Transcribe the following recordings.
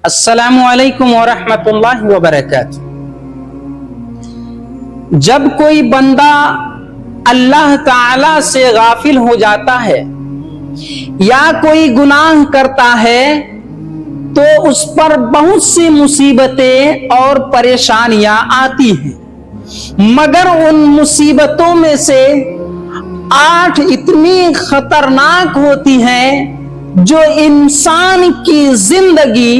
السلام علیکم ورحمۃ اللہ وبرکاتہ۔ جب کوئی بندہ اللہ تعالی سے غافل ہو جاتا ہے یا کوئی گناہ کرتا ہے تو اس پر بہت سی مصیبتیں اور پریشانیاں آتی ہیں، مگر ان مصیبتوں میں سے 8 اتنی خطرناک ہوتی ہیں جو انسان کی زندگی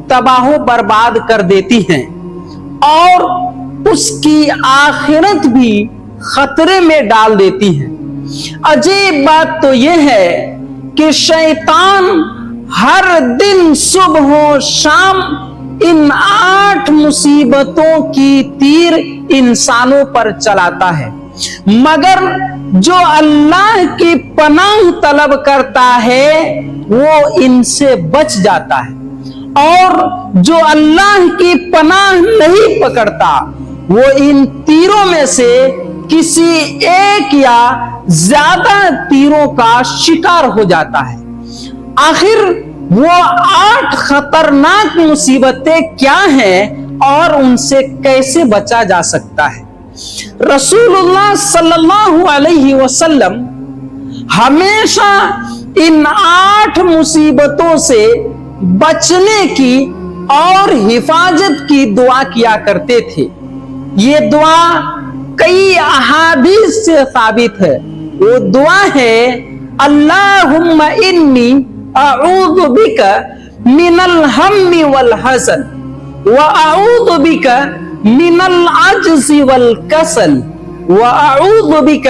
تباہ و برباد کر دیتی ہیں اور اس کی آخرت بھی خطرے میں ڈال دیتی ہیں۔ عجیب بات تو یہ ہے کہ شیطان ہر دن صبح و شام ان 8 مصیبتوں کی تیر انسانوں پر چلاتا ہے، مگر جو اللہ کی پناہ طلب کرتا ہے وہ ان سے بچ جاتا ہے، اور جو اللہ کی پناہ نہیں پکڑتا وہ ان تیروں میں سے کسی ایک یا زیادہ تیروں کا شکار ہو جاتا ہے۔ آخر وہ 8 خطرناک مصیبتیں کیا ہیں اور ان سے کیسے بچا جا سکتا ہے؟ رسول اللہ صلی اللہ علیہ وسلم ہمیشہ ان 8 مصیبتوں سے بچنے کی اور حفاظت کی دعا کیا کرتے تھے۔ یہ دعا کئی احادیث سے ثابت ہے۔ وہ دعا ہے اللہم انی اعوذ بک من الہم والحزن واعوذ بک من العجز والکسل واعوذ بک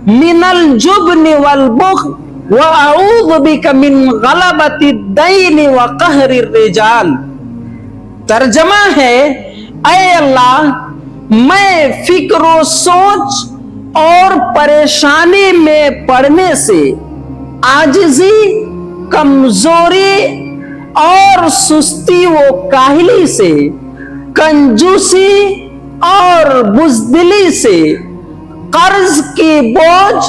من الجبن والبخل وَأَعُوذُ بِكَ مِنْ غَلَبَةِ الدَّيْنِ وَقَهْرِ الرِّجَالِ۔ ترجمہ ہے، اے اللہ میں فکر و سوچ اور پریشانی میں پڑنے سے، عاجزی، کمزوری اور سستی و کاہلی سے، کنجوسی اور بزدلی سے، قرض کی بوجھ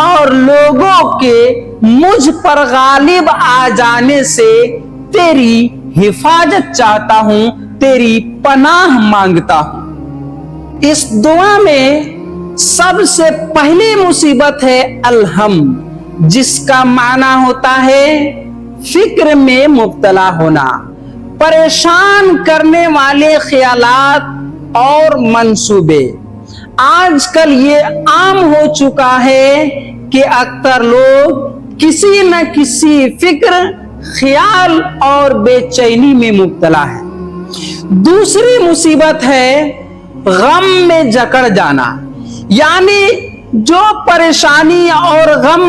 اور لوگوں کے مجھ پر غالب آ جانے سے تیری حفاظت چاہتا ہوں، تیری پناہ مانگتا ہوں۔ اس دعا میں سب سے پہلی مصیبت ہے الہم، جس کا معنی ہوتا ہے فکر میں مبتلا ہونا، پریشان کرنے والے خیالات اور منصوبے۔ آج کل یہ عام ہو چکا ہے کہ اکثر لوگ کسی نہ کسی فکر، خیال اور بے چینی میں مبتلا ہے۔ دوسری مصیبت ہے غم میں جکڑ جانا، یعنی جو پریشانی اور غم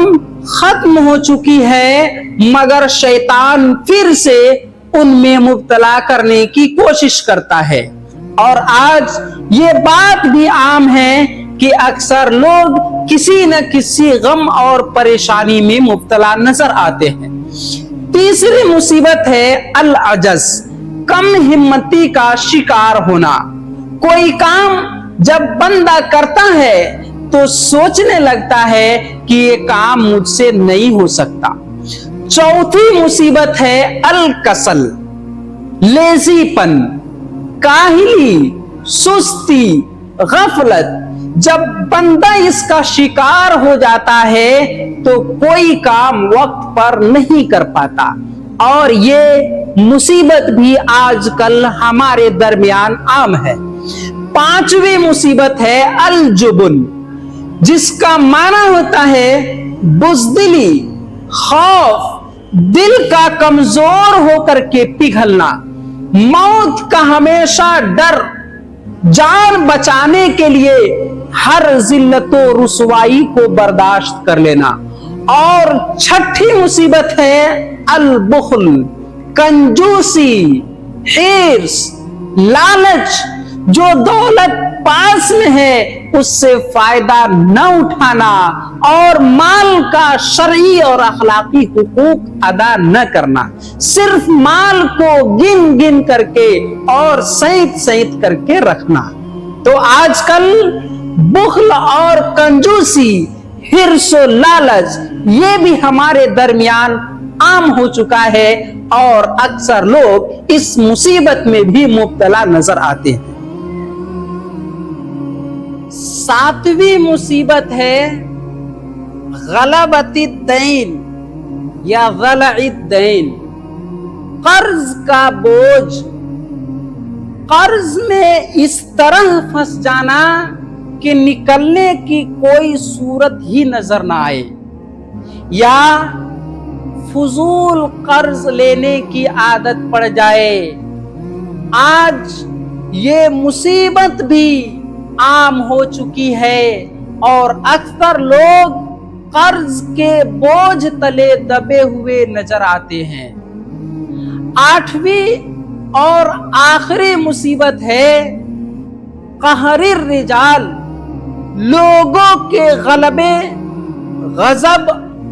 ختم ہو چکی ہے مگر شیطان پھر سے ان میں مبتلا کرنے کی کوشش کرتا ہے۔ اور آج یہ بات بھی عام ہے کہ اکثر لوگ کسی نہ کسی غم اور پریشانی میں مبتلا نظر آتے ہیں۔ تیسری مصیبت ہے العجز، کم ہمتی کا شکار ہونا۔ کوئی کام جب بندہ کرتا ہے تو سوچنے لگتا ہے کہ یہ کام مجھ سے نہیں ہو سکتا۔ چوتھی مصیبت ہے الکسل، لیزی پن، کاہلی، سستی، غفلت۔ جب بندہ اس کا شکار ہو جاتا ہے تو کوئی کام وقت پر نہیں کر پاتا، اور یہ مصیبت بھی آج کل ہمارے درمیان عام ہے۔ پانچویں مصیبت ہے الجبن، جس کا معنی ہوتا ہے بزدلی، خوف، دل کا کمزور ہو کر کے پگھلنا، موت کا ہمیشہ ڈر، جان بچانے کے لیے ہر ذلت و رسوائی کو برداشت کر لینا۔ اور چھٹی مصیبت ہے البخل، کنجوسی، حرص، لالچ، جو دولت پاس میں ہے اس سے فائدہ نہ اٹھانا اور مال کا شرعی اور اخلاقی حقوق ادا نہ کرنا، صرف مال کو گن گن کر کے اور سینت سینت کر کے رکھنا۔ تو آج کل بخل اور کنجوسی، حرص و لالچ یہ بھی ہمارے درمیان عام ہو چکا ہے اور اکثر لوگ اس مصیبت میں بھی مبتلا نظر آتے ہیں۔ ساتویں مصیبت ہے غلبۃ الدین یا غلع الدین، قرض کا بوجھ۔ قرض میں اس طرح پھنس جانا کہ نکلنے کی کوئی صورت ہی نظر نہ آئے، یا فضول قرض لینے کی عادت پڑ جائے۔ آج یہ مصیبت بھی عام ہو چکی ہے اور اکثر لوگ قرض کے بوجھ تلے دبے ہوئے نظر آتے ہیں۔ آٹھویں اور آخری مصیبت ہے قہر الرجال، لوگوں کے غلبے، غضب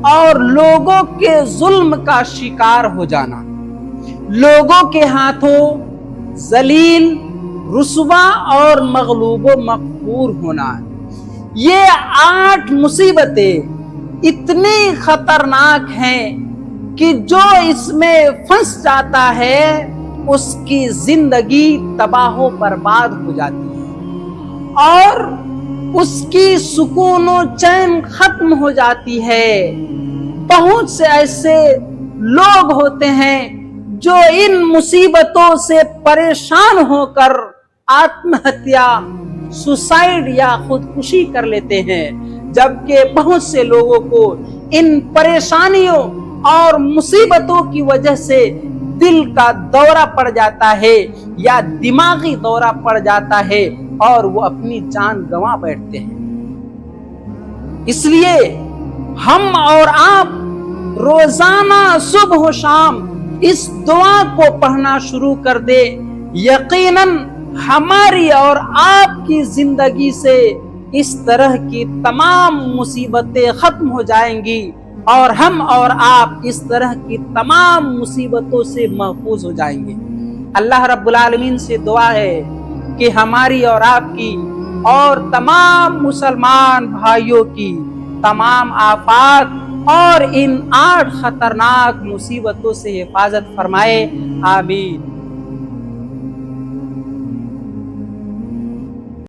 اور لوگوں کے ظلم کا شکار ہو جانا، لوگوں کے ہاتھوں ذلیل، رسوا اور مغلوب و مقہور ہونا۔ یہ 8 مصیبتیں اتنی خطرناک ہیں کہ جو اس میں پھنس جاتا ہے اس کی زندگی تباہ و برباد ہو جاتی ہے اور اس کی سکون و چین ختم ہو جاتی ہے۔ بہت سے ایسے لوگ ہوتے ہیں جو ان مصیبتوں سے پریشان ہو کر آتم ہتیا، سوسائیڈ یا خودکشی کر لیتے ہیں، جبکہ بہت سے لوگوں کو ان پریشانیوں اور مصیبتوں کی وجہ سے دل کا دورہ پڑ جاتا ہے یا دماغی دورہ پڑ جاتا ہے اور وہ اپنی جان گنوا بیٹھتے ہیں۔ اس لیے ہم اور آپ روزانہ صبح و شام اس دعا کو پڑھنا شروع کر دے، یقیناً ہماری اور آپ کی زندگی سے اس طرح کی تمام مصیبتیں ختم ہو جائیں گی اور ہم اور آپ اس طرح کی تمام مصیبتوں سے محفوظ ہو جائیں گے۔ اللہ رب العالمین سے دعا ہے کہ ہماری اور آپ کی اور تمام مسلمان بھائیوں کی تمام آفات اور ان 8 خطرناک مصیبتوں سے حفاظت فرمائے، آمین۔